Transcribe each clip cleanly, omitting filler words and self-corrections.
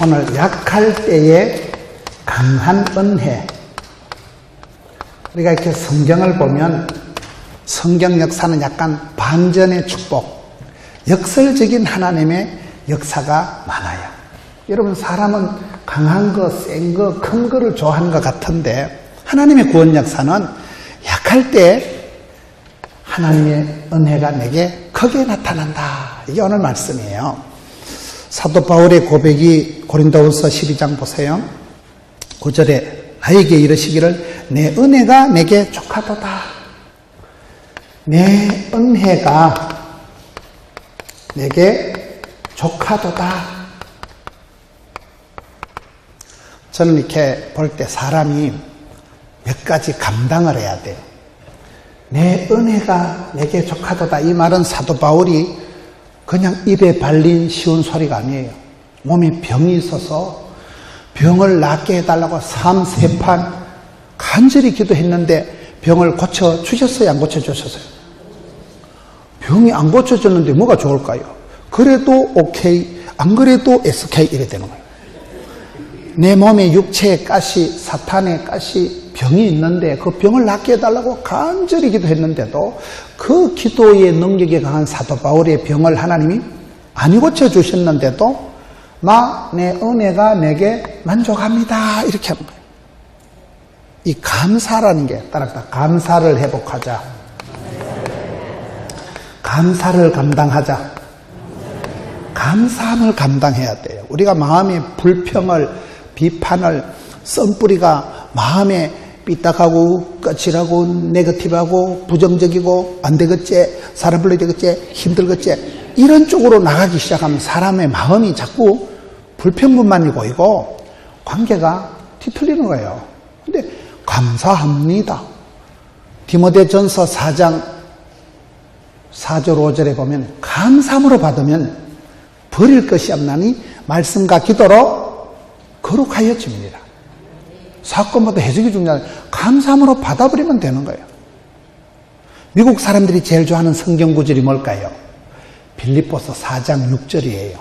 오늘 약할 때의 강한 은혜. 우리가 이렇게 성경을 보면 성경 역사는 약간 반전의 축복, 역설적인 하나님의 역사가 많아요. 여러분, 사람은 강한 거, 센 거, 큰 거를 좋아하는 것 같은데 하나님의 구원 역사는 약할 때 하나님의 은혜가 내게 크게 나타난다. 이게 오늘 말씀이에요. 사도 바울의 고백이 고린도후서 12장 보세요. 9절에 나에게 이르시기를 내 은혜가 내게 족하도다. 내 은혜가 내게 족하도다. 저는 이렇게 볼 때 사람이 몇 가지 감당을 해야 돼요. 내 은혜가 내게 족하도다. 이 말은 사도 바울이 그냥 입에 발린 쉬운 소리가 아니에요. 몸에 병이 있어서 병을 낫게 해달라고 3, 4판 간절히 기도했는데 병을 고쳐주셨어요? 안 고쳐주셨어요? 병이 안 고쳐졌는데 뭐가 좋을까요? 그래도 오케이, 안 그래도 SK 이래 되는 거예요. 내 몸에 육체의 가시, 사탄의 가시, 병이 있는데 그 병을 낫게 해달라고 간절히 기도했는데도 그 기도의 능력이 강한 사도 바울의 병을 하나님이 안 고쳐주셨는데도 내 은혜가 내게 만족합니다. 이렇게 하는 거예요. 이 감사라는 게 따라서 감사를 회복하자. 감사를 감당하자. 감사함을 감당해야 돼요. 우리가 마음의 불평을, 비판을, 썬뿌리가 마음에 삐딱하고 거칠하고 네거티브하고 부정적이고 안 되겠지, 사람 불러야 되겠지, 힘들겠지, 이런 쪽으로 나가기 시작하면 사람의 마음이 자꾸 불평분만이 보이고 관계가 뒤틀리는 거예요. 근데 감사합니다. 디모데전서 4장 4절 5절에 보면 감사함으로 받으면 버릴 것이 없나니 말씀과 기도로 거룩하여집니다. 사건보다 해석이 중요하다. 감사함으로 받아버리면 되는 거예요. 미국 사람들이 제일 좋아하는 성경 구절이 뭘까요? 빌립보서 4장 6절이에요.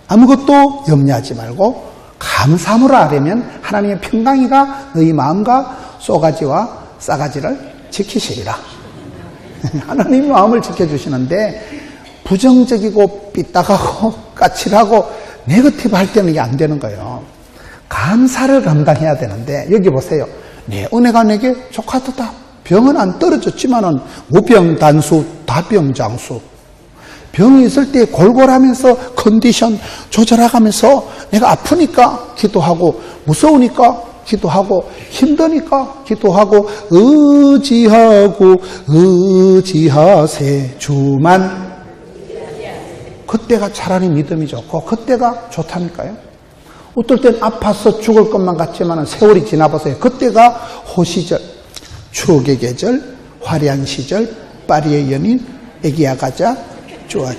아무것도 염려하지 말고 감사함으로 하려면 하나님의 평강이가 너희 마음과 쏘가지와 싸가지를 지키시리라. 하나님이 마음을 지켜주시는데 부정적이고 삐딱하고 까칠하고 네거티브 할 때는 이게 안 되는 거예요. 감사를 감당해야 되는데 여기 보세요. 내 은혜가 내게 족하도다. 병은 안 떨어졌지만은 무병단수 다병장수. 병이 있을 때 골골하면서 컨디션 조절해가면서 내가 아프니까 기도하고 무서우니까 기도하고 힘드니까 기도하고 의지하세 주만. 그때가 차라리 믿음이 좋고 그때가 좋다니까요. 어떨 땐 아파서 죽을 것만 같지만 세월이 지나보세요. 그때가 호시절, 추억의 계절, 화려한 시절, 파리의 연인, 애기야 가자, 좋아.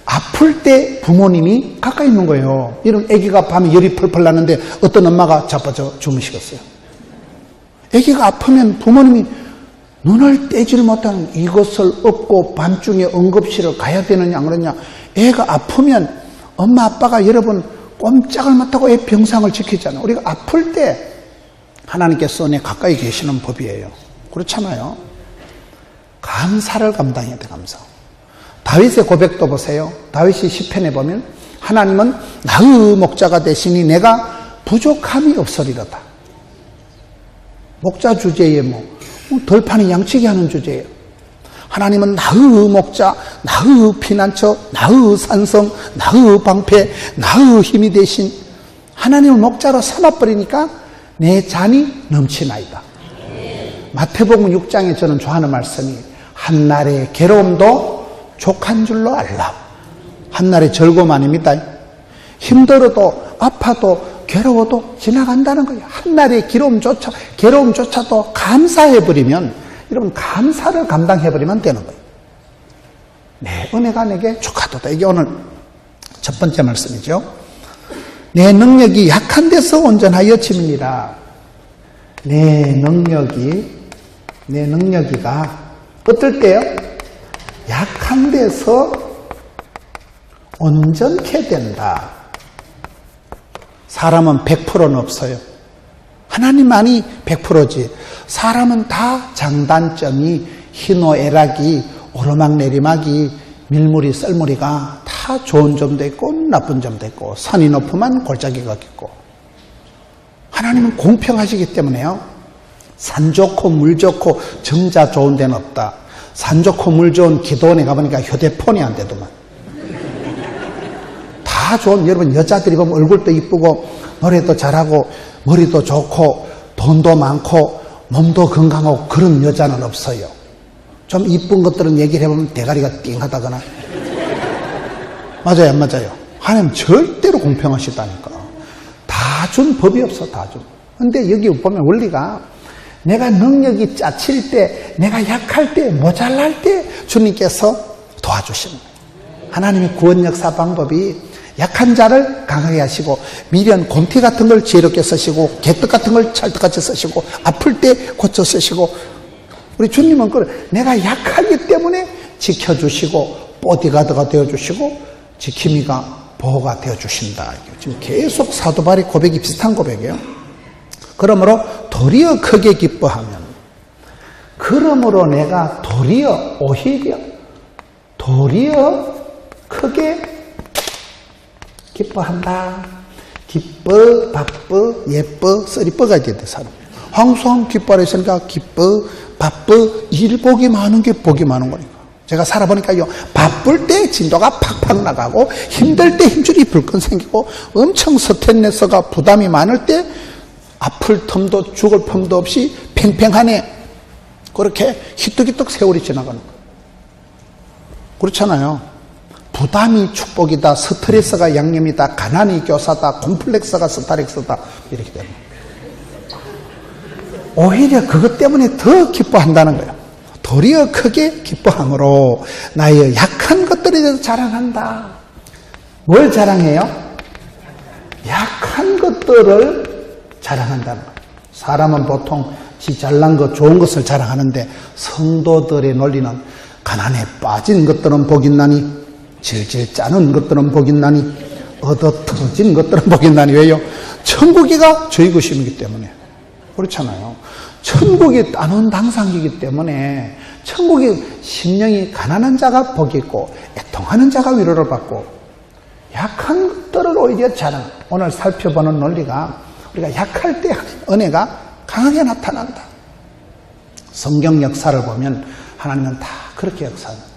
아플 때 부모님이 가까이 있는 거예요. 이런 애기가 밤에 열이 펄펄 나는데 어떤 엄마가 자빠져 주무시겠어요. 애기가 아프면 부모님이 눈을 떼질 못하는 이것을 업고 밤중에 응급실을 가야 되느냐 안 그러냐. 애가 아프면 엄마 아빠가 여러분 꼼짝을 못하고 애 병상을 지키잖아요. 우리가 아플 때 하나님께서 내 가까이 계시는 법이에요. 그렇잖아요. 감사를 감당해야 돼. 감사. 다윗의 고백도 보세요. 다윗이 시편에 보면 하나님은 나의 목자가 되시니 내가 부족함이 없으리로다. 목자 주제에 덜판이 양치기 하는 주제예요. 하나님은 나의 목자, 나의 피난처, 나의 산성, 나의 방패, 나의 힘이 되신 하나님을 목자로 삼아버리니까 내 잔이 넘치나이다. 마태복음 6장에 저는 좋아하는 말씀이 한날의 괴로움도 족한 줄로 알라. 한날의 즐거움 아닙니다. 힘들어도 아파도 괴로워도 지나간다는 거예요. 한날의 괴로움조차도 감사해버리면 여러분 감사를 감당해버리면 되는 거예요. 내 은혜가 내게 족하도다. 이게 오늘 첫 번째 말씀이죠. 내 능력이 약한 데서 온전하여 짐이니라. 내 능력이가 어떨 때요? 약한 데서 온전케 된다. 사람은 100%는 없어요. 하나님만이 100%지. 사람은 다 장단점이 희노애락이 오르막내리막이 밀무리 썰무리가 다 좋은 점도 있고 나쁜 점도 있고 산이 높으면 골짜기가 있고 하나님은 공평하시기 때문에요. 산 좋고 물 좋고 정자 좋은 데는 없다. 산 좋고 물 좋은 기도원에 가보니까 휴대폰이 안 되더만. 다 좋은 여러분 여자들이 보면 얼굴도 이쁘고 노래도 잘하고 머리도 좋고 돈도 많고 몸도 건강하고 그런 여자는 없어요. 좀 이쁜 것들은 얘기를 해보면 대가리가 띵하다거나. 맞아요 안 맞아요? 하나님 절대로 공평하시다니까. 다 준 법이 없어 다 준. 근데 여기 보면 원리가 내가 능력이 짜칠 때 내가 약할 때 모자랄 때 주님께서 도와주시는 거예요. 하나님의 구원 역사 방법이 약한 자를 강하게 하시고 미련, 곰티 같은 걸 지혜롭게 쓰시고 개떡 같은 걸 찰떡같이 쓰시고 아플 때 고쳐 쓰시고 우리 주님은 내가 약하기 때문에 지켜주시고 보디가드가 되어주시고 지킴이가 보호가 되어주신다. 지금 계속 사도 바울의 고백이 비슷한 고백이에요. 그러므로 도리어 크게 기뻐하면 그러므로 내가 도리어 오히려 도리어 크게 기뻐한다. 기뻐, 바빠, 예뻐, 쓰리뻐가 돼야 돼, 사람. 항상 기뻐하라 했으니까 기뻐, 바빠, 일 복이 많은 게 복이 많은 거니까. 제가 살아보니까요, 바쁠 때 진도가 팍팍 나가고, 힘들 때 힘줄이 불끈 생기고, 엄청 스트레스가 부담이 많을 때, 아플 틈도 죽을 틈도 없이 팽팽하네. 그렇게 희떡희떡 세월이 지나가는 거예요. 그렇잖아요. 부담이 축복이다, 스트레스가 양념이다, 가난이 교사다, 콤플렉스가 스타렉스다, 이렇게 되는 거예요. 오히려 그것 때문에 더 기뻐한다는 거예요. 도리어 크게 기뻐함으로 나의 약한 것들에 대해서 자랑한다. 뭘 자랑해요? 약한 것들을 자랑한다는 거예요. 사람은 보통 지 잘난 것, 좋은 것을 자랑하는데 성도들의 논리는 가난에 빠진 것들은 복있나니 질질 짜는 것들은 복있나니 얻어 터진 것들은 복있나니. 왜요? 천국이가 저희 것이기 때문에. 그렇잖아요. 천국이 따놓은 당상이기 때문에 천국이 심령이 가난한 자가 복이 있고 애통하는 자가 위로를 받고 약한 것들을 오히려 자랑. 오늘 살펴보는 논리가 우리가 약할 때 은혜가 강하게 나타난다. 성경 역사를 보면 하나님은 다 그렇게 역사합니다.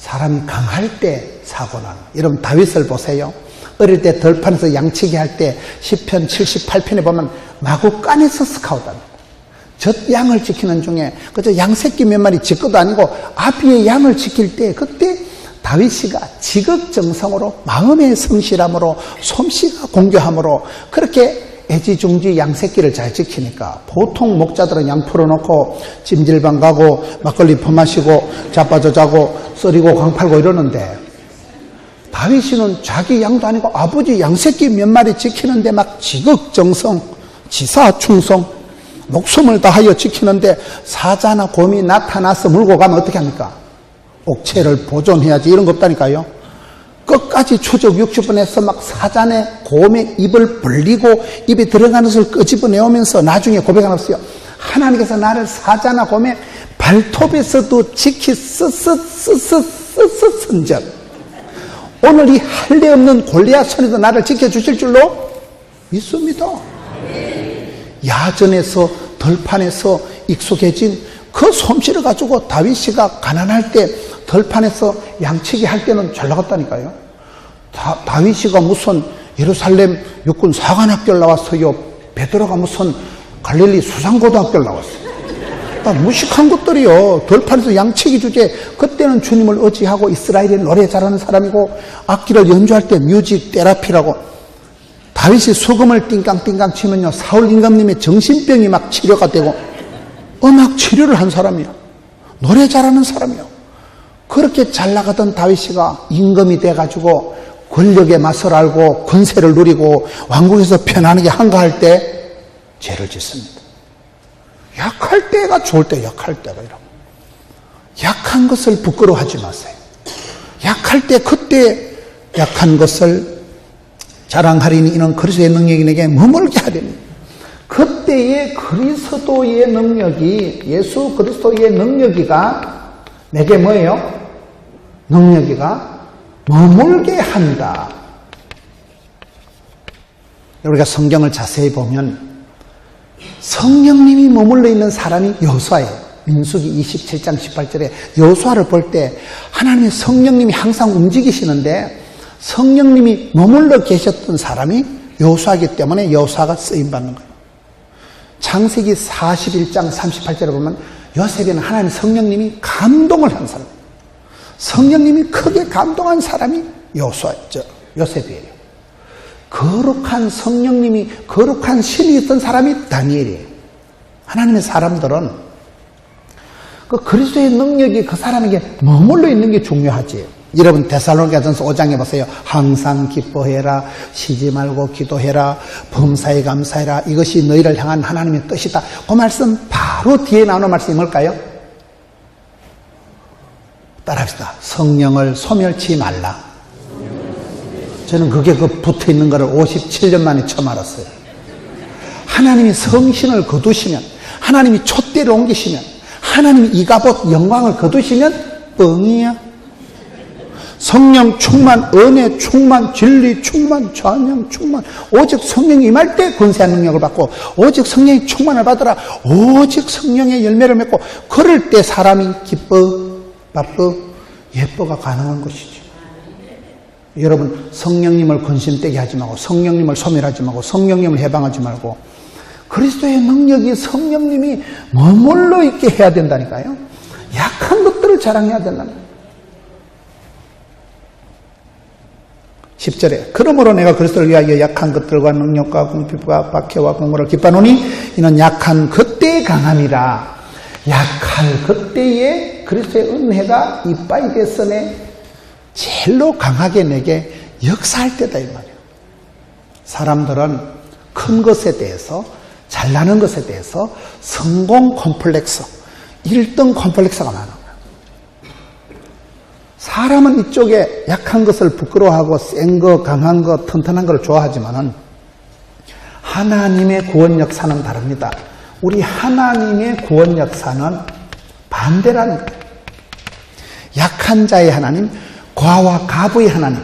사람이 강할 때 사고 나는. 여러분 다윗을 보세요. 어릴 때 들판에서 양치기 할 때 시편 78편에 보면 마구간에서 스카우트합니다. 젖 양을 지키는 중에 그저 양새끼 몇 마리 지것도 아니고 아비의 양을 지킬 때 그때 다윗이가 지극정성으로 마음의 성실함으로 솜씨가 공교함으로 그렇게 애지중지 양새끼를 잘 지키니까 보통 목자들은 양 풀어놓고 찜질방 가고 막걸리 퍼마시고 자빠져 자고 썰이고 강 팔고 이러는데 다윗이는 자기 양도 아니고 아버지 양새끼 몇 마리 지키는데 막 지극정성, 지사충성, 목숨을 다하여 지키는데 사자나 곰이 나타나서 물고 가면 어떻게 합니까? 옥체를 보존해야지 이런 거 없다니까요. 끝까지 추적 60분 해서 막 사자네 곰의 입을 벌리고 입에 들어가는 것을 끄집어내오면서 나중에 고백하는 없어요. 하나님께서 나를 사자나 곰의 발톱에서도 선전. 오늘 이 할례 없는 골리앗 손에도 나를 지켜주실 줄로 믿습니다. 야전에서 들판에서 익숙해진 그 솜씨를 가지고 다윗이가 가난할 때 들판에서 양치기 할 때는 잘 나갔다니까요. 다윗이가 무슨 예루살렘 육군 사관학교를 나왔어요. 베드로가 무슨 갈릴리 수상고등학교를 나왔어요. 무식한 것들이요. 들판에서 양치기 주제. 그때는 주님을 의지하고 이스라엘에 노래 잘하는 사람이고 악기를 연주할 때 뮤직 테라피라고. 다윗이 소금을 띵깡띵깡 치면요 사울 임금님의 정신병이 막 치료가 되고 음악 치료를 한 사람이야. 노래 잘하는 사람이야. 그렇게 잘 나가던 다윗이가 임금이 돼가지고 권력의 맛을 알고 권세를 누리고 왕국에서 편안하게 한가할 때 죄를 짓습니다. 약할 때가 좋을 때 약할 때가 이러고 약한 것을 부끄러워하지 마세요. 약할 때 그때 약한 것을 자랑하리니 이는 그리스도의 능력이 내게 머물게 하리니. 그때의 그리스도의 능력이, 예수 그리스도의 능력이가 내게 뭐예요? 능력이가 머물게 한다. 우리가 성경을 자세히 보면 성령님이 머물러 있는 사람이 여호수아예요. 민수기 27장 18절에 여호수아를 볼 때 하나님의 성령님이 항상 움직이시는데 성령님이 머물러 계셨던 사람이 여호수아이기 때문에 여호수아가 쓰임받는 거예요. 창세기 41장 38절에 보면 요셉에는 하나님의 성령님이 감동을 한 사람, 성령님이 크게 감동한 사람이 요셉이에요. 거룩한 성령님이, 거룩한 신이 있던 사람이 다니엘이에요. 하나님의 사람들은 그 그리스도의 능력이 그 사람에게 머물러 있는 게 중요하지. 여러분 데살로니가전서 5장에 보세요. 항상 기뻐해라, 쉬지 말고 기도해라, 범사에 감사해라, 이것이 너희를 향한 하나님의 뜻이다. 그 말씀 바로 뒤에 나오는 말씀이 뭘까요? 따라합시다. 성령을 소멸치 말라. 저는 그게 붙어 있는 거를 57년 만에 처음 알았어요. 하나님이 성신을 거두시면, 하나님이 촛대를 옮기시면, 하나님이 이가봇 영광을 거두시면 뻥이야. 성령 충만, 은혜 충만, 진리 충만, 전형 충만, 오직 성령이 임할 때 권세한 능력을 받고, 오직 성령의 충만을 받으라, 오직 성령의 열매를 맺고, 그럴 때 사람이 기뻐, 바쁘, 예뻐가 가능한 것이지. 여러분 성령님을 근심되게 하지 말고, 성령님을 소멸하지 말고, 성령님을 해방하지 말고, 그리스도의 능력이 성령님이 머물러 있게 해야 된다니까요. 약한 것들을 자랑해야 된다는 거예요. 10절에 그러므로 내가 그리스도를 위하여 약한 것들과 능력과 궁핍과 박해와 공고를 기뻐하노니 이는 약한 그때의 강함이라. 약할 그때에 그리스도의 은혜가 이빠이 됐으네 제일로 강하게 내게 역사할 때다 이 말이에요. 사람들은 큰 것에 대해서, 잘나는 것에 대해서 성공 콤플렉스, 1등 콤플렉스가 많아요. 사람은 이쪽에 약한 것을 부끄러워하고 센 거, 강한 거, 튼튼한 걸 좋아하지만은 하나님의 구원 역사는 다릅니다. 우리 하나님의 구원 역사는 반대라는 거예요. 약한 자의 하나님, 고아와 가부의 하나님.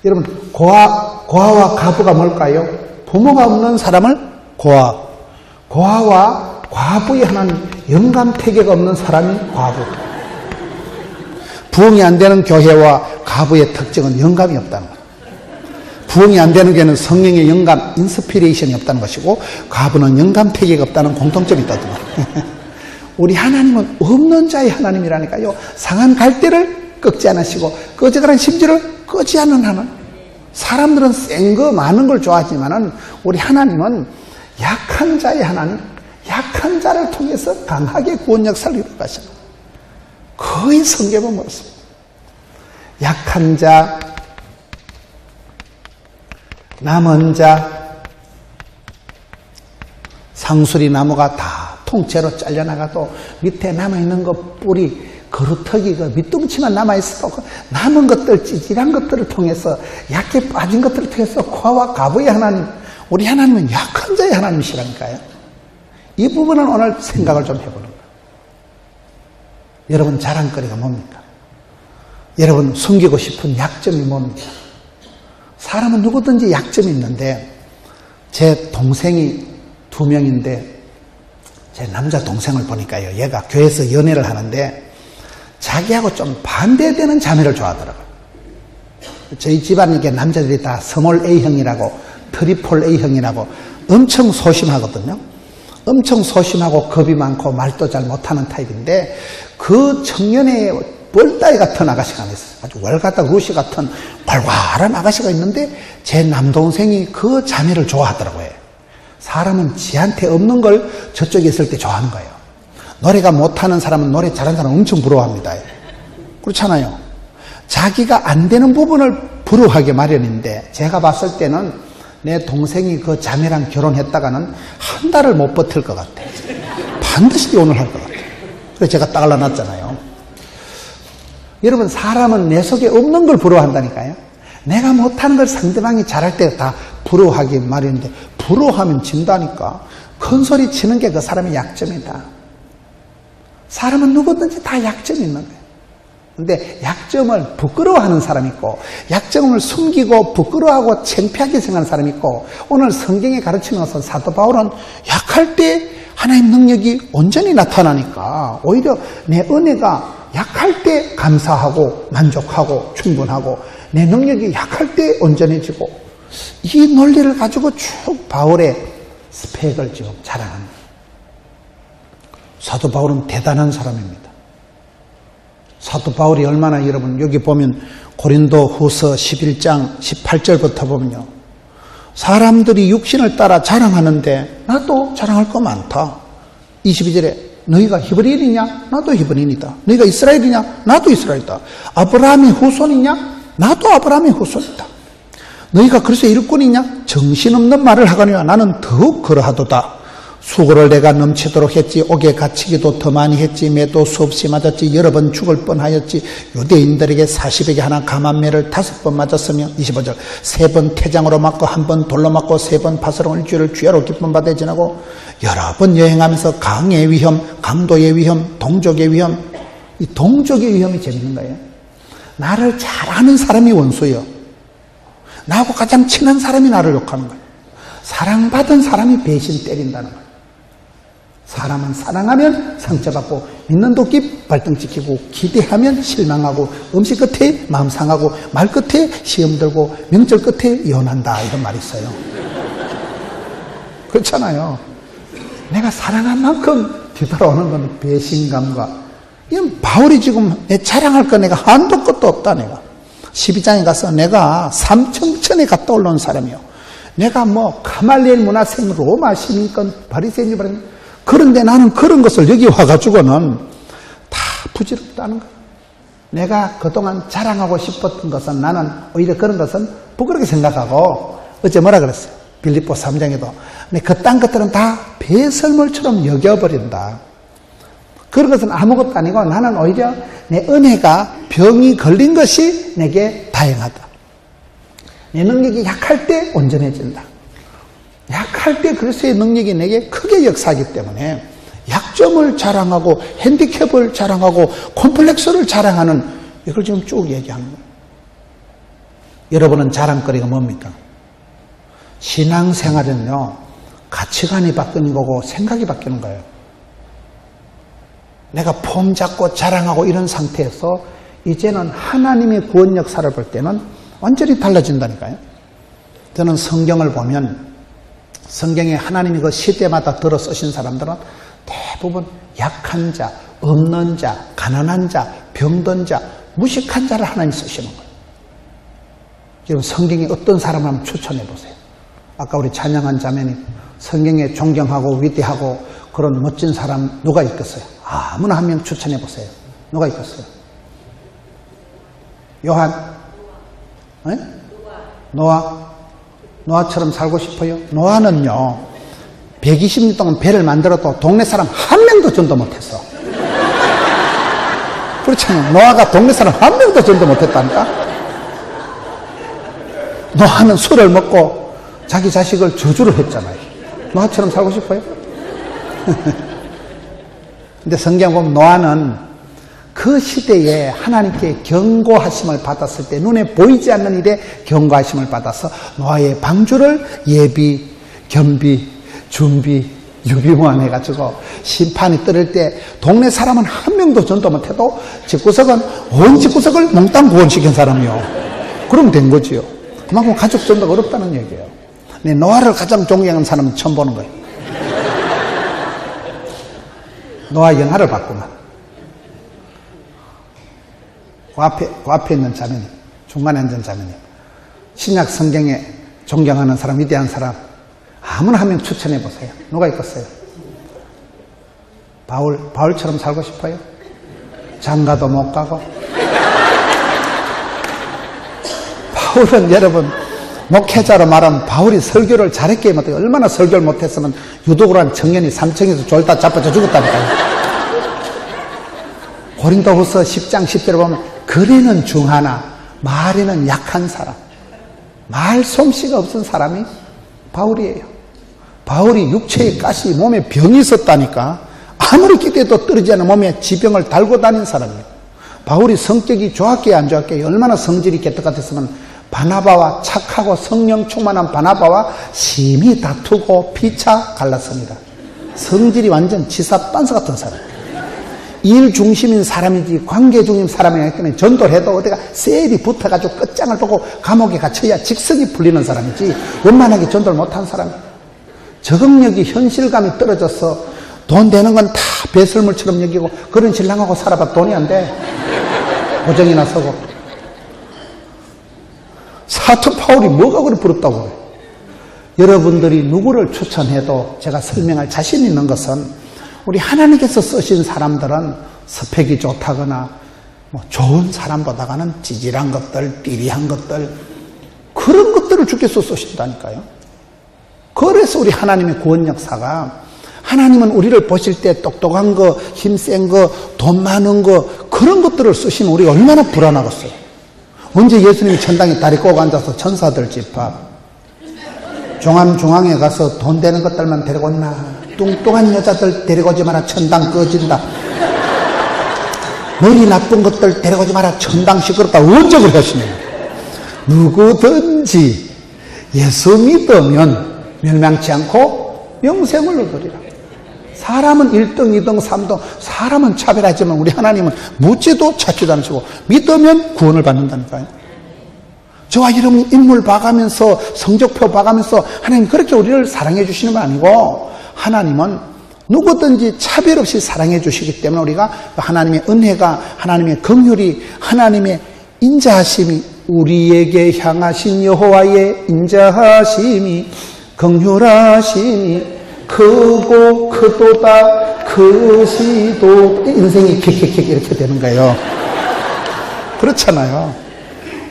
여러분 고아와 가부가 뭘까요? 부모가 없는 사람을 고아와 과부의 하나님, 영감태계가 없는 사람이 과부. 부흥이 안 되는 교회와 가부의 특징은 영감이 없다는 거예요. 부흥이 안 되는 교회는 성령의 영감, 인스피레이션이 없다는 것이고, 가부는 영감태계가 없다는 공통점이 있다더만. 우리 하나님은 없는 자의 하나님이라니까요. 상한 갈대를 꺾지 않으시고 꺼져가는 심지를 끄지 않는 하나님. 사람들은 센 거 많은 걸 좋아하지만은 우리 하나님은 약한 자의 하나님, 약한 자를 통해서 강하게 구원 역사를 이루어가시고, 거의 성경은 그렇습니다. 약한 자, 남은 자, 상수리 나무가 다 통째로 잘려나가도 밑에 남아있는 거 뿌리, 그루터기, 그 밑둥치만 남아있어도 그 남은 것들, 찌질한 것들을 통해서, 약해 빠진 것들을 통해서 고아와 가부의 하나님, 우리 하나님은 약한 자의 하나님이시라니까요. 이 부분은 오늘 생각을 좀 해보는 거예요. 여러분 자랑거리가 뭡니까? 여러분 숨기고 싶은 약점이 뭡니까? 사람은 누구든지 약점이 있는데, 제 동생이 2명인데 제 남자 동생을 보니까요, 얘가 교회에서 연애를 하는데 자기하고 좀 반대되는 자매를 좋아하더라고요. 저희 집안에 이게 남자들이 다 스몰 A형이라고, 트리플 A형이라고 엄청 소심하거든요. 엄청 소심하고 겁이 많고 말도 잘 못하는 타입인데, 그 청년의 뻘따이 같은 아가씨가 있어요. 아주 월가다 루시 같은 발활한 아가씨가 있는데 제 남동생이 그 자매를 좋아하더라고요. 사람은 지한테 없는 걸 저쪽에 있을 때 좋아하는 거예요. 노래가 못하는 사람은 노래 잘하는 사람 엄청 부러워합니다. 그렇잖아요. 자기가 안 되는 부분을 부러워하게 마련인데, 제가 봤을 때는 내 동생이 그 자매랑 결혼했다가는 한 달을 못 버틸 것 같아. 반드시 이혼을 할 것 같아. 그래서 제가 딱 잘라놨잖아요. 여러분 사람은 내 속에 없는 걸 부러워한다니까요. 내가 못하는 걸 상대방이 잘할 때 다 부러워하기 마련인데 부러워하면 진다니까. 큰 소리 치는 게 그 사람의 약점이다. 사람은 누구든지 다 약점이 있는 거예요. 근데 약점을 부끄러워하는 사람이 있고 약점을 숨기고 부끄러워하고 창피하게 생각하는 사람이 있고 오늘 성경에 가르치는 것은 사도 바울은 약할 때 하나님 능력이 온전히 나타나니까 오히려 내 은혜가 약할 때 감사하고 만족하고 충분하고 내 능력이 약할 때 온전해지고 이 논리를 가지고 쭉 바울의 스펙을 지금 자랑합니다. 사도 바울은 대단한 사람입니다. 사도 바울이 얼마나 여러분 여기 보면 고린도 후서 11장 18절부터 보면요. 사람들이 육신을 따라 자랑하는데 나도 자랑할 거 많다. 22절에 너희가 히브리인이냐? 나도 히브리인이다. 너희가 이스라엘이냐? 나도 이스라엘이다. 아브라함의 후손이냐? 나도 아브라함의 후손이다. 너희가 그리스도의 일꾼이냐? 정신없는 말을 하거니와 나는 더욱 그러하도다. 수고를 내가 넘치도록 했지 옥에 갇히기도 더 많이 했지 매도 수없이 맞았지 여러 번 죽을 뻔하였지 유대인들에게 40에게 하나 감한매를 5번 맞았으며 25절 3번 태장으로 맞고 1번 돌로 맞고 3번 파스로 일주일을 주야로 기쁨 받아 지나고 여러 번 여행하면서 강의 위험, 강도의 위험, 동족의 위험. 이 동족의 위험이 재밌는 거예요. 나를 잘 아는 사람이 원수예요. 나하고 가장 친한 사람이 나를 욕하는 거예요. 사랑받은 사람이 배신 때린다는 거예요. 사람은 사랑하면 상처받고 믿는 도끼 발등찍히고 기대하면 실망하고 음식 끝에 마음 상하고 말 끝에 시험 들고 명절 끝에 이혼한다 이런 말이 있어요. 그렇잖아요. 내가 사랑한 만큼 뒤돌아오는 건 배신감과 이건 바울이 지금 내 자랑할 거 내가 한도 끝도 없다. 내가 12장에 가서 내가 삼청천에 갔다 올라온 사람이요. 내가 뭐 가말리엘 문화생 로마 시민권 바리새인이 바리새인 그런데 나는 그런 것을 여기 와가지고는 다 부질없다는 거예요. 내가 그동안 자랑하고 싶었던 것은 나는 오히려 그런 것은 부끄럽게 생각하고 어제 뭐라 그랬어요? 빌립보 3장에도 그 딴 것들은 다 배설물처럼 여겨버린다. 그런 것은 아무것도 아니고 나는 오히려 내 은혜가 병이 걸린 것이 내게 다행하다. 내 능력이 약할 때 온전해진다. 약할 때 그리스도의 능력이 내게 크게 역사하기 때문에 약점을 자랑하고 핸디캡을 자랑하고 콤플렉스를 자랑하는 이걸 지금 쭉 얘기하는 거예요. 여러분은 자랑거리가 뭡니까? 신앙생활은요 가치관이 바뀌는 거고 생각이 바뀌는 거예요. 내가 폼 잡고 자랑하고 이런 상태에서 이제는 하나님의 구원 역사를 볼 때는 완전히 달라진다니까요. 저는 성경을 보면 성경에 하나님이 그 시대마다 들어 쓰신 사람들은 대부분 약한 자, 없는 자, 가난한 자, 병든 자, 무식한 자를 하나님 쓰시는 거예요. 지금 성경에 어떤 사람을 한번 추천해 보세요. 아까 우리 찬양한 자매님 성경에 존경하고 위대하고 그런 멋진 사람 누가 있겠어요? 아무나 한 명 추천해 보세요. 누가 있겠어요? 요한? 네? 노아처럼 살고 싶어요? 노아는요 120년 동안 배를 만들어도 동네 사람 한 명도 전도 못했어. 그렇잖아요. 노아가 동네 사람 한 명도 전도 못했다니까. 노아는 술을 먹고 자기 자식을 저주를 했잖아요. 노아처럼 살고 싶어요? 근데 성경 보면 노아는 그 시대에 하나님께 경고하심을 받았을 때 눈에 보이지 않는 일에 경고하심을 받아서 노아의 방주를 예비, 겸비, 준비, 유비무한 해가지고 심판이 떨을 때 동네 사람은 한 명도 전도 못해도 집구석은 온 집구석을 몽땅 구원시킨 사람이요. 그러면 된 거지요. 그만큼 가족 전도가 어렵다는 얘기예요. 근데 노아를 가장 존경하는 사람은 처음 보는 거예요. 노아 영화를 봤구만. 그 앞에 있는 자매님, 중간에 앉은 자매님, 신약 성경에 존경하는 사람, 위대한 사람, 아무나 한 명 추천해 보세요. 누가 있겠어요? 바울처럼 살고 싶어요? 장가도 못 가고. 바울은 여러분, 목회자로 말하면 바울이 설교를 잘했기에 못해요. 얼마나 설교를 못했으면 유독으로 한 청년이 3층에서 졸다 자빠져 죽었다니까요. 고린도후서 10장 10절에 보면 거리는 중하나 말에는 약한 사람. 말솜씨가 없은 사람이 바울이에요. 바울이 육체의 가시, 몸에 병이 있었다니까 아무리 기대도 떨어지지 않은 몸에 지병을 달고 다닌 사람이에요. 바울이 성격이 좋았게 안 좋았게 얼마나 성질이 개떡 같았으면 바나바와 착하고 성령 충만한 바나바와 심히 다투고 피차 갈랐습니다. 성질이 완전 지사반사 같은 사람. 일 중심인 사람이지 관계 중인 사람이기 때문에 전도를 해도 어디가 셀이 붙어가지고 끝장을 보고 감옥에 갇혀야 직성이 풀리는 사람이지 원만하게 전도를 못한 사람이에요. 적응력이 현실감이 떨어져서 돈 되는 건 다 배설물처럼 여기고 그런 신랑하고 살아봐 돈이 안 돼. 고정이나 서고. 사도 바울이 뭐가 그리 부럽다고 그래요. 여러분들이 누구를 추천해도 제가 설명할 자신 있는 것은 우리 하나님께서 쓰신 사람들은 스펙이 좋다거나 뭐 좋은 사람보다가는 찌질한 것들, 삐리한 것들 그런 것들을 주께서 쓰신다니까요. 그래서 우리 하나님의 구원 역사가 하나님은 우리를 보실 때 똑똑한 거, 힘센 거, 돈 많은 거 그런 것들을 쓰시면 우리가 얼마나 불안하겠어요. 언제 예수님이 천당에 다리 꼬고 앉아서 천사들 집합 중앙에 가서 돈 되는 것들만 데리고 온나 뚱뚱한 여자들 데리고 오지 마라 천당 꺼진다. 머리 나쁜 것들 데리고 오지 마라 천당 시끄럽다. 언제 그렇게 하시냐고. 누구든지 예수 믿으면 멸망치 않고 영생을 얻으리라. 사람은 1등, 2등, 3등 사람은 차별하지만 우리 하나님은 묻지도 찾지도 않으시고 믿으면 구원을 받는다니까요. 저와 여러분이 인물 봐가면서 성적표 봐가면서 하나님 그렇게 우리를 사랑해 주시는 건 아니고 하나님은 누구든지 차별 없이 사랑해 주시기 때문에 우리가 하나님의 은혜가 하나님의 긍휼이 하나님의 인자하심이 우리에게 향하신 여호와의 인자하심이 긍휼하심이 크고 크도다 크시도 인생이 킥킥킥 이렇게 되는 거예요. 그렇잖아요.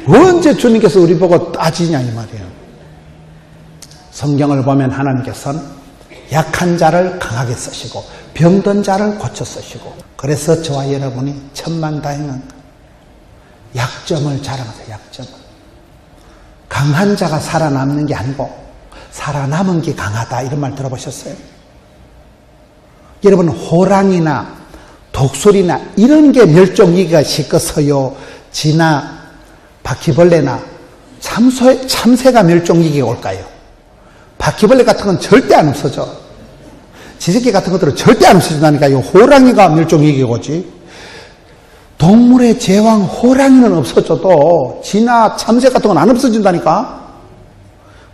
언제 주님께서 우리 보고 따지냐 이 말이에요. 성경을 보면 하나님께서는 약한 자를 강하게 쓰시고 병든 자를 고쳐 쓰시고 그래서 저와 여러분이 천만다행한 약점을 자랑하세요. 약점을. 강한 자가 살아남는 게 아니고 살아남은 게 강하다 이런 말 들어보셨어요? 여러분 호랑이나 독수리나 이런 게 멸종위기가 시끄서요 쥐나 바퀴벌레나 참새가 멸종위기가 올까요? 바퀴벌레 같은 건 절대 안 없어져. 지새끼 같은 것들은 절대 안 없어진다니까요. 호랑이가 멸종위기가 오지. 동물의 제왕 호랑이는 없어져도 쥐나 참새 같은 건 안 없어진다니까.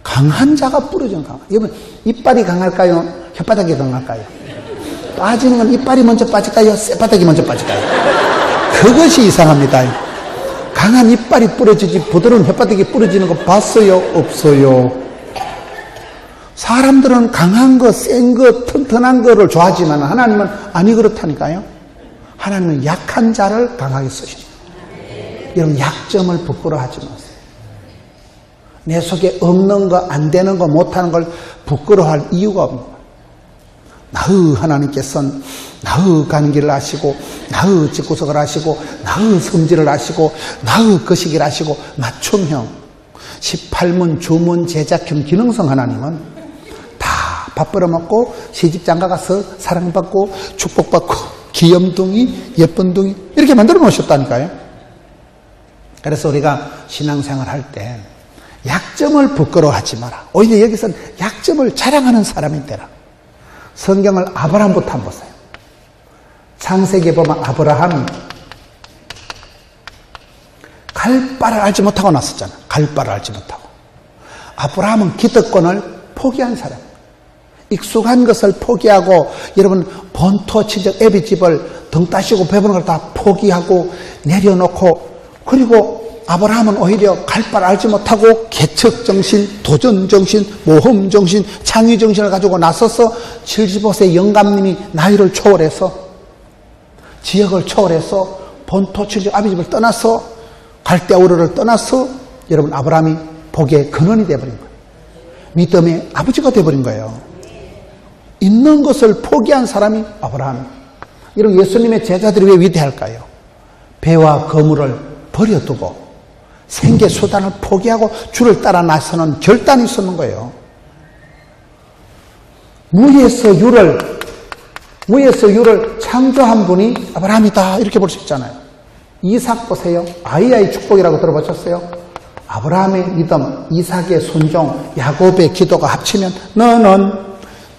강한 자가 부러지는 강한. 여러분 이빨이 강할까요? 혓바닥이 강할까요? 빠지는 건 이빨이 먼저 빠질까요? 쇳바닥이 먼저 빠질까요? 그것이 이상합니다. 강한 이빨이 부러지지 부드러운 혓바닥이 부러지는 거 봤어요? 없어요. 사람들은 강한 거, 센 거, 튼튼한 거를 좋아하지만 하나님은 아니 그렇다니까요. 하나님은 약한 자를 강하게 쓰십니다. 여러분 약점을 부끄러워하지 마세요. 내 속에 없는 거, 안 되는 거, 못하는 걸 부끄러워할 이유가 없는 거예요. 나의 하나님께서는 나의 가는 길을 아시고 나의 집구석을 아시고 나의 성질을 아시고 나의 거시기를 아시고 맞춤형 18문 주문 제작형 기능성 하나님은 다 밥 벌어먹고 시집장가 가서 사랑받고 축복받고 귀염둥이 예쁜둥이 이렇게 만들어 놓으셨다니까요. 그래서 우리가 신앙생활 할 때 약점을 부끄러워하지 마라. 오히려 여기서는 약점을 자랑하는 사람이 되라. 성경을 아브라함부터 한번 보세요. 창세기에 보면 아브라함이 갈 바를 알지 못하고 났었잖아. 갈 바를 알지 못하고. 아브라함은 기득권을 포기한 사람. 익숙한 것을 포기하고 여러분 본토 친척 애비 집을 등 따시고 배부른 걸 다 포기하고 내려놓고 그리고 아브라함은 오히려 갈 바를 알지 못하고 개척정신, 도전정신, 모험정신, 창의정신을 가지고 나서서 75세 영감님이 나이를 초월해서 지역을 초월해서 본토 친척 아비 집을 떠나서 갈대아우르를 떠나서 여러분 아브라함이 복의 근원이 되어버린 거예요. 믿음의 아버지가 되어버린 거예요. 있는 것을 포기한 사람이 아브라함. 이런 예수님의 제자들이 왜 위대할까요? 배와 거물을 버려두고 생계 수단을 포기하고 주를 따라 나서는 결단이 있었는 거예요. 무에서 유를 창조한 분이 아브라함이다 이렇게 볼 수 있잖아요. 이삭 보세요. 아이의 축복이라고 들어보셨어요? 아브라함의 믿음, 이삭의 순종, 야곱의 기도가 합치면 너는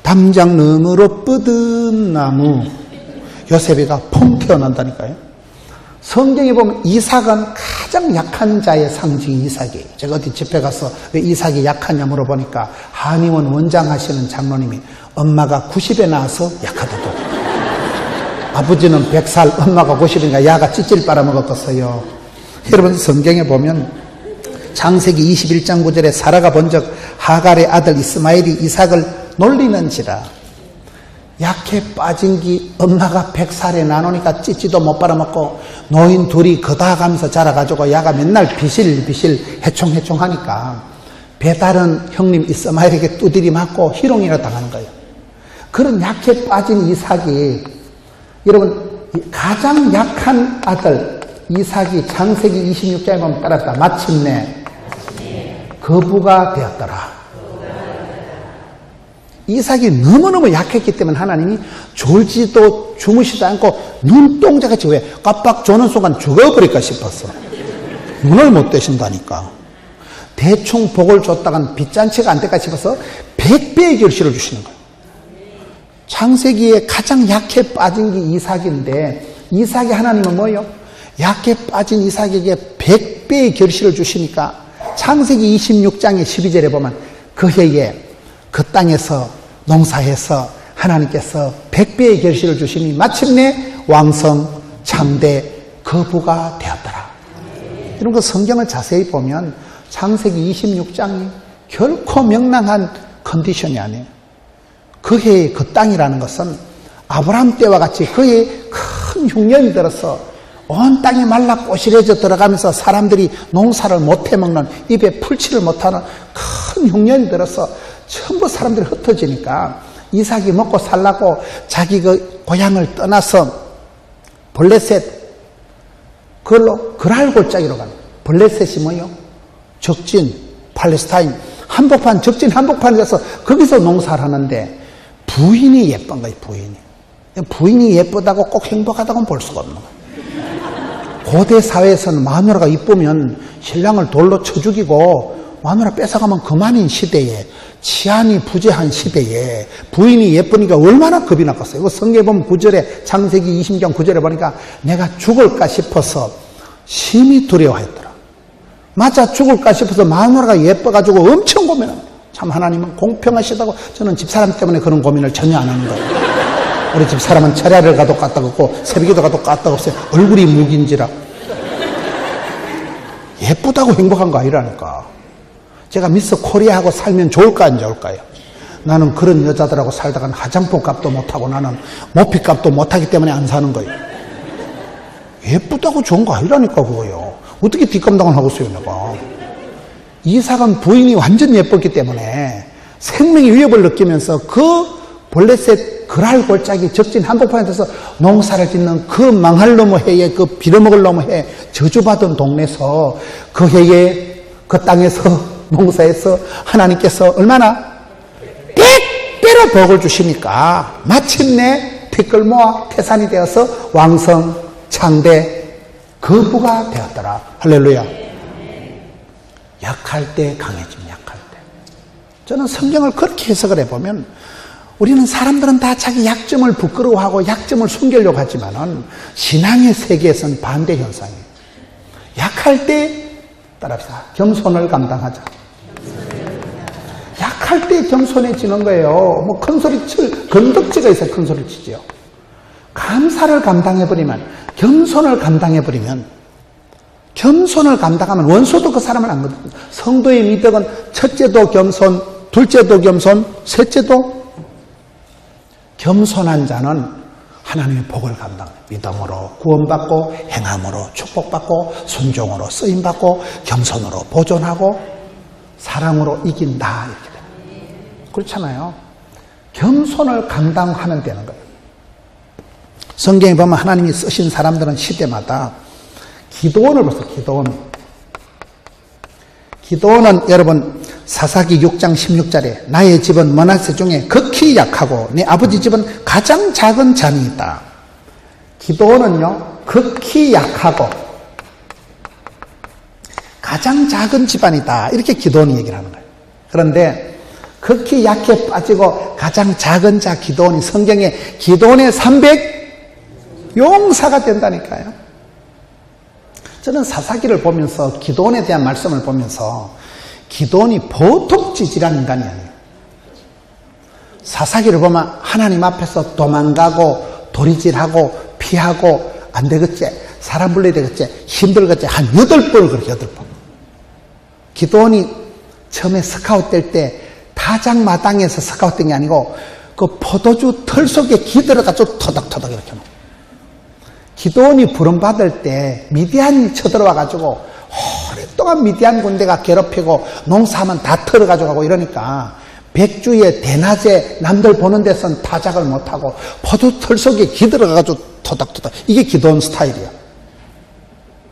담장 너머로 뻗은 나무. 요셉이가 펑 태어난다니까요. 성경에 보면 이삭은 가장 약한 자의 상징이 이삭이에요. 제가 어디 집회 가서 왜 이삭이 약하냐 물어보니까 한의원 원장하시는 장로님이 엄마가 90에 나와서 약하다고. 아버지는 100살, 엄마가 90이니까 야가 찌질 빨아먹었겠어요. 여러분 성경에 보면 창세기 21장 9절에 사라가 본즉 하갈의 아들 이스마엘이 이삭을 놀리는지라. 약해 빠진 기 엄마가 100살에 나누니까 찌찌도 못 빨아먹고 노인 둘이 거다가면서 자라가지고 야가 맨날 비실비실 해총해총하니까 배다른 형님 이스마엘에게 두드리 맞고 희롱이라 당하는 거예요. 그런 약해 빠진 이삭이, 여러분 가장 약한 아들 이삭이 창세기 26장에 보면 따라합니다. 마침내 거부가 되었더라. 이삭이 너무너무 약했기 때문에 하나님이 졸지도 주무시도 않고 눈동자같이 왜 깜빡 조는 순간 죽어버릴까 싶었어. 눈을 못 떼신다니까. 대충 복을 줬다간 빚잔치가 안 될까 싶어서 100배의 결실을 주시는 거예요. 창세기에 가장 약해 빠진 게 이삭인데 이삭이 하나님은 뭐예요? 약해 빠진 이삭에게 100배의 결실을 주시니까 창세기 26장의 12절에 보면 그 해에 그 땅에서 농사해서 하나님께서 100배의 결실을 주시니 마침내 왕성 참대 거부가 되었더라. 이런 거 성경을 자세히 보면 창세기 26장이 결코 명랑한 컨디션이 아니에요. 그 해의 그 땅이라는 것은 아브라함 때와 같이 그의 큰 흉년이 들어서 온 땅이 말라 꼬실해져 들어가면서 사람들이 농사를 못 해먹는, 입에 풀칠을 못하는 큰 흉년이 들어서 전부 사람들이 흩어지니까 이삭이 먹고 살라고 자기 그 고향을 떠나서 블레셋, 그걸로 그랄 골짜기로 가는. 블레셋이 뭐요? 적진, 팔레스타인, 한복판, 적진 한복판에 가서 거기서 농사를 하는데 부인이 예쁜 거예요, 부인이. 부인이 예쁘다고 꼭 행복하다고는 볼 수가 없는 거예요. 고대 사회에서는 마누라가 이쁘면 신랑을 돌로 쳐 죽이고 마누라 뺏어가면 그만인 시대에, 치안이 부재한 시대에 부인이 예쁘니까 얼마나 겁이 났겠어요. 이거 성경에 보면 9절에, 창세기 20장 9절에 보니까 내가 죽을까 싶어서 심히 두려워했더라. 맞아, 죽을까 싶어서 마누라가 예뻐가지고 엄청 고민합니다. 참 하나님은 공평하시다고. 저는 집사람 때문에 그런 고민을 전혀 안 하는 거예요. 우리 집사람은 철야를 가도 까딱없고 새벽에도 가도 까딱없어요. 얼굴이 무긴지라. 예쁘다고 행복한 거 아니라니까. 제가 미스 코리아하고 살면 좋을까 안 좋을까요? 나는 그런 여자들하고 살다가는 화장품 값도 못하고 나는 모피 값도 못하기 때문에 안 사는 거예요. 예쁘다고 좋은 거 아니라니까 그거요. 어떻게 뒷감당을 하고 있어요 내가. 이삭은 부인이 완전 예뻤기 때문에 생명의 위협을 느끼면서 그 블레셋 그랄 골짜기 적진 한복판에서 농사를 짓는 그 망할 놈의 해에, 그 빌어먹을 놈의 해, 저주받은 동네에서 그 해에 그 땅에서 농사해서 하나님께서 얼마나 100배로 복을 주시니까 마침내 댓글 모아 태산이 되어서 왕성 창대 거부가 되었더라. 할렐루야. 약할 때 강해집니다. 약할 때. 저는 성경을 그렇게 해석을 해보면 우리는 사람들은 다 자기 약점을 부끄러워하고 약점을 숨기려고 하지만은 신앙의 세계에서는 반대 현상이에요. 약할 때 따라합시다. 겸손을 감당하자. 약할 때 겸손해지는 거예요. 뭐 큰 소리 칠 건덕지가 있어요. 큰 소리 치지요. 감사를 감당해버리면, 겸손을 감당해버리면, 겸손을 감당하면 원수도 그 사람을 안 거든요. 성도의 미덕은 첫째도 겸손, 둘째도 겸손, 셋째도 겸손한 자는 하나님의 복을 감당해요. 믿음으로 구원받고, 행함으로 축복받고, 순종으로 쓰임받고, 겸손으로 보존하고, 사랑으로 이긴다. 이렇게 돼요. 그렇잖아요. 겸손을 감당하면 되는 거예요. 성경에 보면 하나님이 쓰신 사람들은 시대마다 기도원을 보세요. 기도원. 기도는 여러분 사사기 6장 16절에 나의 집은 므낫세 중에 극히 약하고 내 아버지 집은 가장 작은 잔이 있다. 기도는요 극히 약하고 가장 작은 집안이다. 이렇게 기도원이 얘기를 하는 거예요. 그런데 극히 약해 빠지고 가장 작은 자 기도원이 성경에 기도원의 300용사가 된다니까요. 저는 사사기를 보면서 기도원에 대한 말씀을 보면서 기도원이 보통 찌질한 인간이 아니에요. 사사기를 보면 하나님 앞에서 도망가고 도리질하고 피하고 안 되겠지, 사람 불러야 되겠지, 힘들겠지 한 8번을 그렇게 8번. 기도원이 처음에 스카웃 될 때 타작마당에서 스카웃 된 게 아니고 그 포도주 털 속에 기들어가지고 터덕터덕 이렇게 놓고. 기도원이 부름받을 때 미디안이 쳐들어와가지고 오랫동안 미디안 군대가 괴롭히고 농사하면 다 털어가지고 가고 이러니까 백주에 대낮에 남들 보는 데선 타작을 못하고 포도털 속에 기들어가가지고 토닥토닥. 이게 기도원 스타일이야.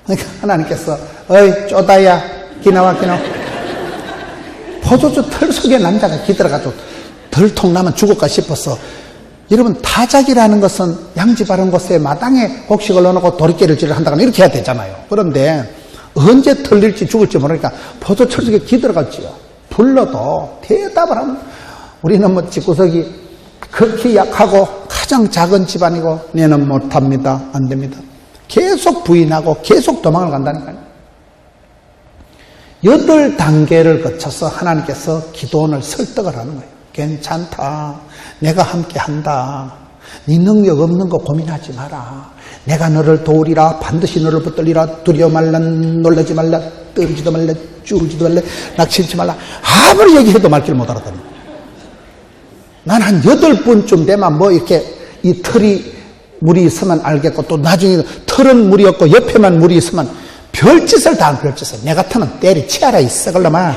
그러니까 하나님께서 어이 쪼다야 기나와 포도주 털 속에 남자가 기들어가지고 덜통 나면 죽을까 싶어서. 여러분 타작이라는 것은 양지 바른 곳에 마당에 곡식을 넣어놓고 도리깨를 한다거나 이렇게 해야 되잖아요. 그런데 언제 털릴지 죽을지 모르니까 포도철 속에 기들어갔지요. 불러도 대답을 하면 우리는 뭐 집구석이 극히 약하고 가장 작은 집안이고 얘는 못합니다. 안 됩니다. 계속 부인하고 계속 도망을 간다니까요. 8단계를 거쳐서 하나님께서 기도원을 설득을 하는 거예요. 괜찮다. 내가 함께 한다. 네 능력 없는 거 고민하지 마라. 내가 너를 도우리라. 반드시 너를 붙들리라. 두려워 말라. 놀라지 말라. 떨지도 말라. 쭈르지도 말라. 낙심치 말라. 아무리 얘기해도 말귀를 못 알아듣는 거야. 난 한 8번쯤 되면 뭐 이렇게 이 털이 물이 있으면 알겠고 또 나중에 털은 물이 없고 옆에만 물이 있으면 별짓을 다 한 별짓을. 내 같으면 때리치아라 이 썩을놈아.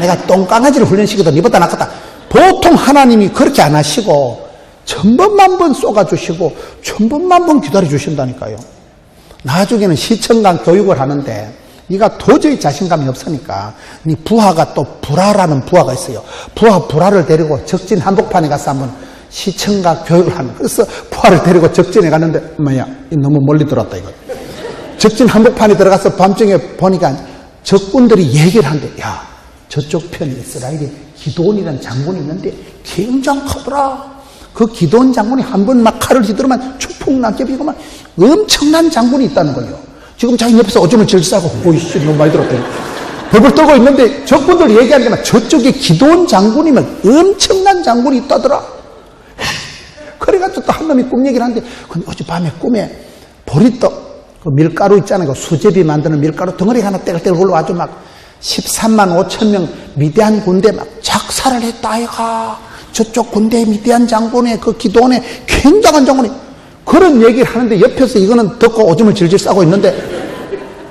내가 똥강아지를 훈련시켜도 니보다 낫겠다. 보통 하나님이 그렇게 안 하시고 천번만번 쏘아주시고 천번만번 기다려주신다니까요. 나중에는 시청강 교육을 하는데 네가 도저히 자신감이 없으니까 네 부하가 또 불화라는 부하가 있어요. 불화를 데리고 적진 한복판에 가서 한번 시청강 교육을 하는. 그래서 부하를 데리고 적진에 갔는데 뭐야 너무 멀리 들어왔다 이거. 적진 한복판에 들어가서 밤중에 보니까 적군들이 얘기를 하는데 야 저쪽 편에 이스라엘이 기도원이라는 장군이 있는데 굉장하더라. 그 기도원 장군이 한 번 막 칼을 휘두르면 추풍낙엽이고 막 엄청난 장군이 있다는 거예요. 지금 자기 옆에서 오줌을 질싸고 오이씨 너무 많이 들었대요. 벌벌 떨고 있는데 적군들 얘기하는 데만 저쪽에 기도원 장군이면 엄청난 장군이 있다더라. 그래가지고 또 한 놈이 꿈 얘기를 하는데 어젯밤에 꿈에 보리떡 그 밀가루 있잖아요. 그 수제비 만드는 밀가루 덩어리가 하나 떼글떼글 올라와가지고 막 13만 5천 명 미디안 군대 막 작사를 했다 아이가. 저쪽 군대 미디안 장군의 그 기도원에 굉장한 장군이 그런 얘기를 하는데 옆에서 이거는 듣고 오줌을 질질 싸고 있는데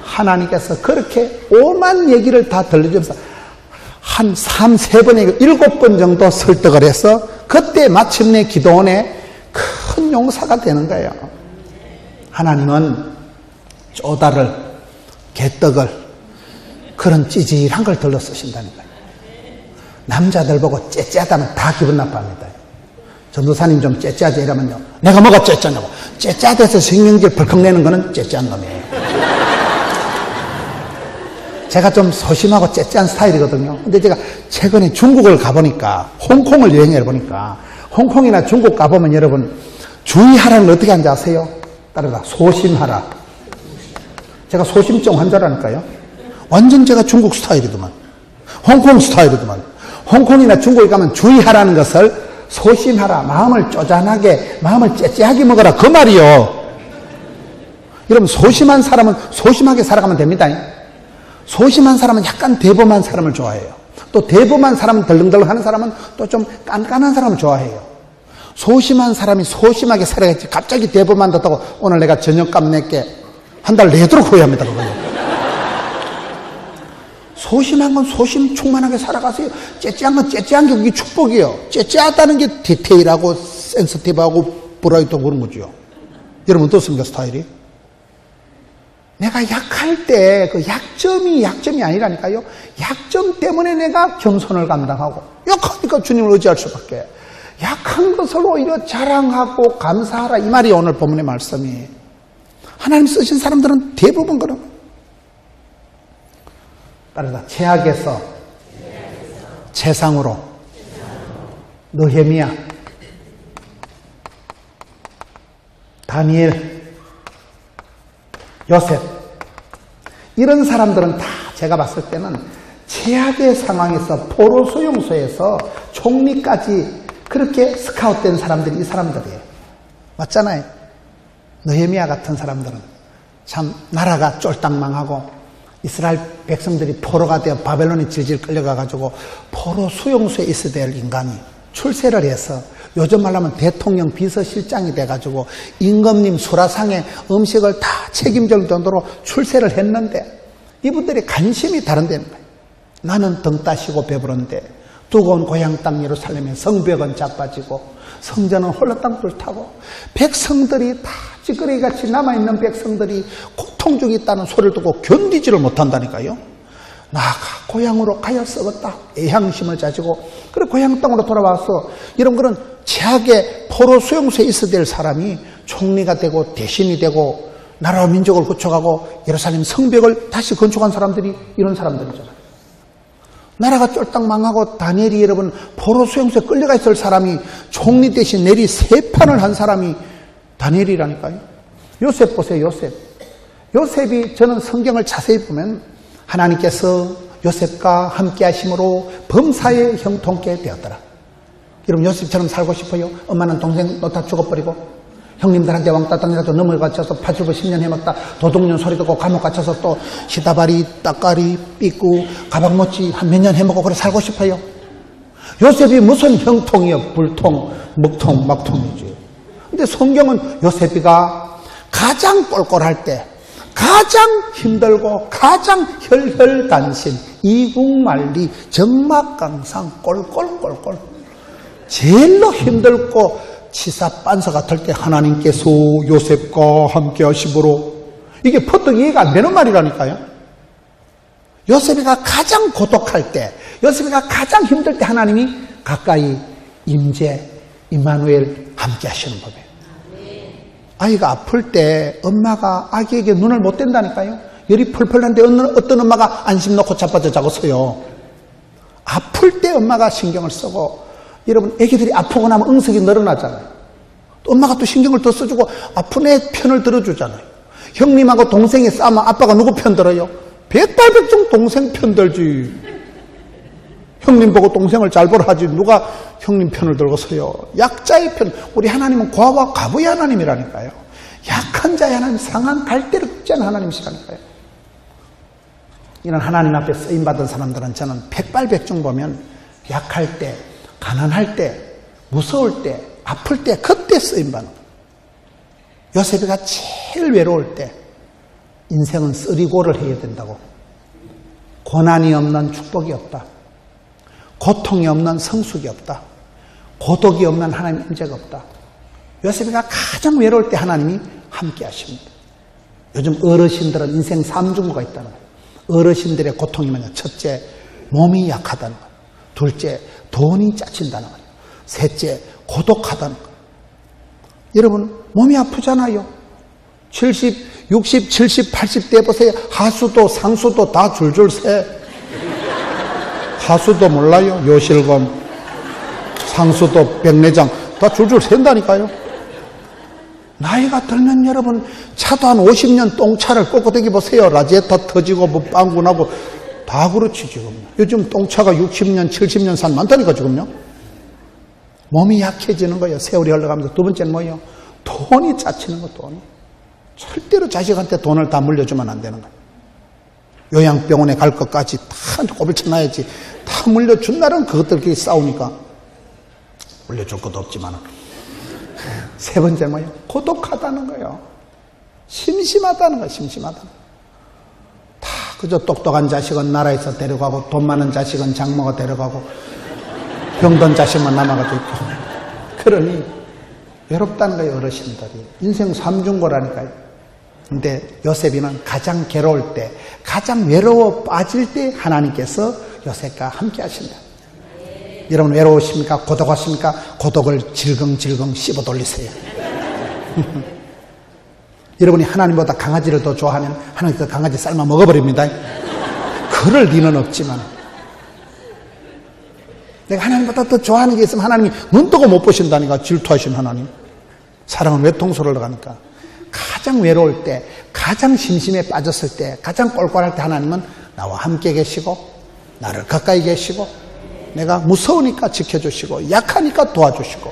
하나님께서 그렇게 오만 얘기를 다 들려주면서 한 3-4번에 7번 정도 설득을 해서 그때 마침내 기도원에 큰 용사가 되는 거예요. 하나님은 쪼다를 개떡을 그런 찌질한 걸 들러 쓰신다니까요. 남자들 보고 째째하다면 다 기분 나빠합니다. 전도사님 좀 째째하지 이러면요. 내가 뭐가 째째냐고. 째째하대서 생명질 벌컥 내는 거는 째째한 놈이에요. 제가 좀 소심하고 째째한 스타일이거든요. 근데 제가 최근에 중국을 가보니까 홍콩을 여행해 보니까 홍콩이나 중국 가보면 여러분 주의하라는 어떻게 하는지 아세요? 따라가 소심하라. 제가 소심증 환자라니까요. 완전 제가 중국 스타일이더만. 홍콩 스타일이더만. 홍콩이나 중국에 가면 주의하라는 것을 소심하라. 마음을 쪼잔하게, 마음을 째째하게 먹어라. 그 말이요. 여러분 소심한 사람은 소심하게 살아가면 됩니다. 소심한 사람은 약간 대범한 사람을 좋아해요. 또 대범한 사람은 덜렁덜렁하는 사람은 또 좀 깐깐한 사람을 좋아해요. 소심한 사람이 소심하게 살아야지 갑자기 대범한다고 오늘 내가 저녁값 낼게 한 달 내도록 후회합니다. 그거요. 소심한 건 소심 충만하게 살아가세요. 째째한 건 째째한 게 그게 축복이에요. 째째하다는 게 디테일하고 센스티브하고 브라이트하고 그런 거죠. 여러분 어떻습니까 스타일이? 내가 약할 때 그 약점이 아니라니까요. 약점 때문에 내가 겸손을 감당하고, 약하니까 주님을 의지할 수밖에. 약한 것을 오히려 자랑하고 감사하라, 이 말이 오늘 본문의 말씀이. 하나님 쓰신 사람들은 대부분 그런. 따라서 죄악에서 재상으로, 느헤미야, 다니엘, 요셉, 이런 사람들은 다 제가 봤을 때는 최악의 상황에서 포로 수용소에서 총리까지 그렇게 스카웃된 사람들이 이 사람들이에요. 맞잖아요. 느헤미야 같은 사람들은 참 나라가 쫄딱 망하고 이스라엘 백성들이 포로가 되어 바벨론에 질질 끌려가가지고 포로 수용소에 있어야 될 인간이 출세를 해서 요즘 말하면 대통령 비서실장이 돼가지고 임금님 수라상에 음식을 다 책임질 정도로 출세를 했는데 이분들의 관심이 다른 데는 거예요. 나는 등 따시고 배부른데 두고 온 고향 땅 예루살렘에 성벽은 자빠지고 성전은 홀라당 불타고 백성들이 다 찌끄레기같이 남아있는 백성들이 고통 중에 있다는 소리를 듣고 견디지를 못한다니까요. 나가 고향으로 가야 썩었다. 애향심을 가지고 그래 고향 땅으로 돌아와서 이런 그런 최악의 포로 수용소에 있어야 될 사람이 총리가 되고 대신이 되고 나라와 민족을 구축하고 예루살렘 성벽을 다시 건축한 사람들이 이런 사람들이잖아요. 나라가 쫄딱 망하고 다니엘이 여러분 포로 수용소에 끌려가 있을 사람이 총리 대신 내리 3판을 한 사람이 다니엘이라니까요. 요셉 보세요. 요셉이 저는 성경을 자세히 보면 하나님께서 요셉과 함께 하심으로 범사에 형통케 되었더라. 여러분 요셉처럼 살고 싶어요? 엄마는 동생 놓다 죽어버리고 형님들한테 왕따 땅이라도 넘어 갇혀서 파출부 10년 해먹다 도둑년 소리 듣고 감옥 갇혀서 또 시다바리, 따까리, 삐꾸, 가방모찌 한 몇 년 해먹고 그래 살고 싶어요? 요셉이 무슨 형통이요? 불통, 먹통, 막통이지. 근데 성경은 요셉이가 가장 꼴꼴할 때 가장 힘들고 가장 혈혈단신, 이국만리, 정막강상, 꼴꼴꼴꼴 제일로 힘들고 치사 빤사 같을 때 하나님께서 요셉과 함께 하심으로 이게 퍼뜩 이해가 안 되는 말이라니까요. 요셉이가 가장 고독할 때 요셉이가 가장 힘들 때 하나님이 가까이 임재 임마누엘 함께 하시는 법이에요. 아이가 아플 때 엄마가 아기에게 눈을 못 댄다니까요. 열이 펄펄 나는데 어떤 엄마가 안심 놓고 자빠져 자고 서요. 아플 때 엄마가 신경을 쓰고 여러분 애기들이 아프고 나면 응석이 늘어나잖아요. 또 엄마가 또 신경을 더 써주고 아픈 애 편을 들어주잖아요. 형님하고 동생이 싸우면 아빠가 누구 편 들어요? 백발백중 동생 편 들지. 형님 보고 동생을 잘 보라 하지 누가 형님 편을 들고 서요. 약자의 편. 우리 하나님은 과와 과부의 하나님이라니까요. 약한 자의 하나님, 상한 갈대를 굽지 않은 하나님이시라니까요. 이런 하나님 앞에 쓰임받은 사람들은 저는 백발백중 보면 약할 때, 가난할 때, 무서울 때, 아플 때 그때 쓰임받는 거예요. 요셉이가 제일 외로울 때 인생은 쓰리고를 해야 된다고. 고난이 없는 축복이 없다. 고통이 없는 성숙이 없다. 고독이 없는 하나님 임재가 없다. 요셉이가 가장 외로울 때 하나님이 함께 하십니다. 요즘 어르신들은 인생 3중고가 있다는 거예요. 어르신들의 고통이 뭐냐. 첫째, 몸이 약하다는 거예요. 둘째, 돈이 짜친다는 거예요. 셋째, 고독하다는 거예요. 여러분 몸이 아프잖아요. 70, 60, 70, 80대 보세요. 하수도 상수도 다 줄줄 새. 하수도 몰라요? 요실금, 상수도, 백내장 다 줄줄 샌다니까요. 나이가 들면 여러분 차도 한 50년 똥차를 꼿꼿하게 보세요. 라지에타 터지고 뭐 빵꾸 나고 다 그렇지 지금. 요즘 똥차가 60년, 70년 산 많다니까 지금요. 몸이 약해지는 거예요. 세월이 흘러가면서. 두 번째는 뭐예요? 돈이 짜치는 거. 돈이. 절대로 자식한테 돈을 다 물려주면 안 되는 거예요. 요양병원에 갈 것까지 다 꼬불쳐놔야지. 다 물려준 날은 그것들끼리 싸우니까 물려줄 것도 없지만. 세 번째 뭐예요? 고독하다는 거예요. 심심하다는 거예요. 심심하다는 거예요. 다 그저 똑똑한 자식은 나라에서 데려가고 돈 많은 자식은 장모가 데려가고 병든 자식만 남아가지고 있고. 그러니 외롭다는 거예요. 어르신들이. 인생 3중고라니까요. 근데 요셉이는 가장 괴로울 때, 가장 외로워 빠질 때 하나님께서 요셉과 함께 하신다. 여러분 외로우십니까? 고독하십니까? 고독을 질겅질겅 씹어 돌리세요. 여러분이 하나님보다 강아지를 더 좋아하면 하나님 그 강아지 삶아 먹어버립니다. 그럴 리는 없지만 내가 하나님보다 더 좋아하는 게 있으면 하나님이 눈 뜨고 못 보신다니까. 질투하신 하나님. 사랑은 외통수를 가니까 가장 외로울 때, 가장 심심에 빠졌을 때, 가장 꼴꼴할 때 하나님은 나와 함께 계시고 나를 가까이 계시고 내가 무서우니까 지켜주시고 약하니까 도와주시고,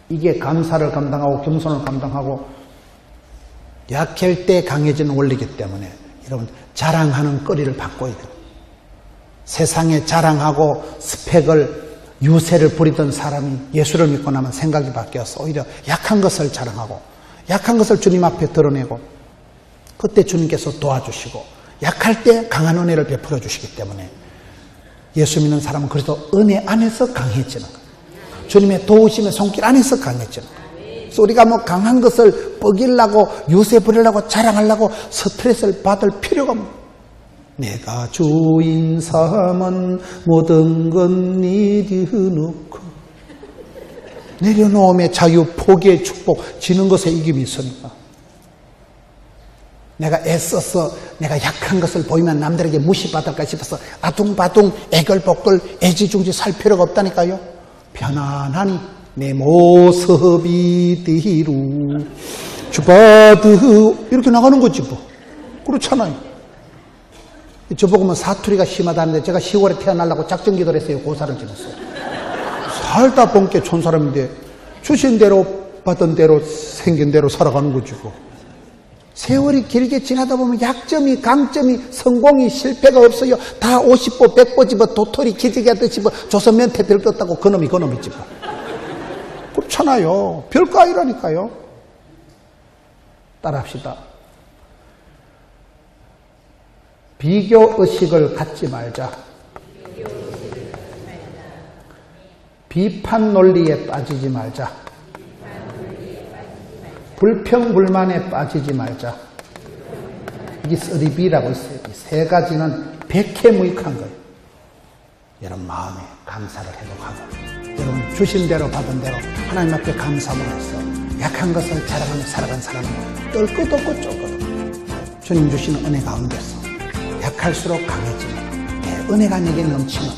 이게 감사를 감당하고 겸손을 감당하고 약할 때 강해지는 원리이기 때문에 여러분 자랑하는 거리를 바꿔야 돼요. 세상에 자랑하고 스펙을 유세를 부리던 사람이 예수를 믿고 나면 생각이 바뀌어서 오히려 약한 것을 자랑하고 약한 것을 주님 앞에 드러내고, 그때 주님께서 도와주시고 약할 때 강한 은혜를 베풀어 주시기 때문에 예수 믿는 사람은 그래서 은혜 안에서 강해지는 거예요. 주님의 도우심의 손길 안에서 강해지는 거예요. 그래서 우리가 뭐 강한 것을 뻐기려고 유세 부리려고 자랑하려고 스트레스를 받을 필요가 없는, 내가 주인 삼은 모든 건 내려놓고, 내려놓음의 자유, 포기의 축복, 지는 것에 이김이 있으니까. 내가 애써서 내가 약한 것을 보이면 남들에게 무시받을까 싶어서 아둥바둥 애걸복걸 애지중지 살 필요가 없다니까요. 편안하니 내 모습이 뒤로 주바드 이렇게 나가는 거지 뭐. 그렇잖아요. 저보고 사투리가 심하다는데 제가 10월에 태어나려고 작정기도를 했어요. 고사를 지냈어요. 살다 본게 촌사람인데 주신 대로 받은 대로 생긴 대로 살아가는 거지 뭐. 세월이 길게 지나다 보면 약점이, 강점이, 성공이, 실패가 없어요. 다 50보, 100보 집어 도토리 기지개 하듯이 뭐 조선면 태평을 떴다고 그놈이지 뭐. 그렇잖아요. 별거 아니라니까요. 따라합시다. 비교의식을 갖지 말자. 비판 논리에 빠지지 말자. 불평불만에 빠지지 말자. 이게 3B라고 있어요. 이 세 가지는 백해무익한 거예요. 여러분 마음에 감사를 회복하고, 여러분 주신 대로 받은 대로 하나님 앞에 감사함을 해서 약한 것을 자랑하며 살아간 사람은 뜰 것도 없고 쫄 것도 없고, 주님 주시는 은혜 가운데서 약할수록 강해지는, 내 은혜가 내게 넘치는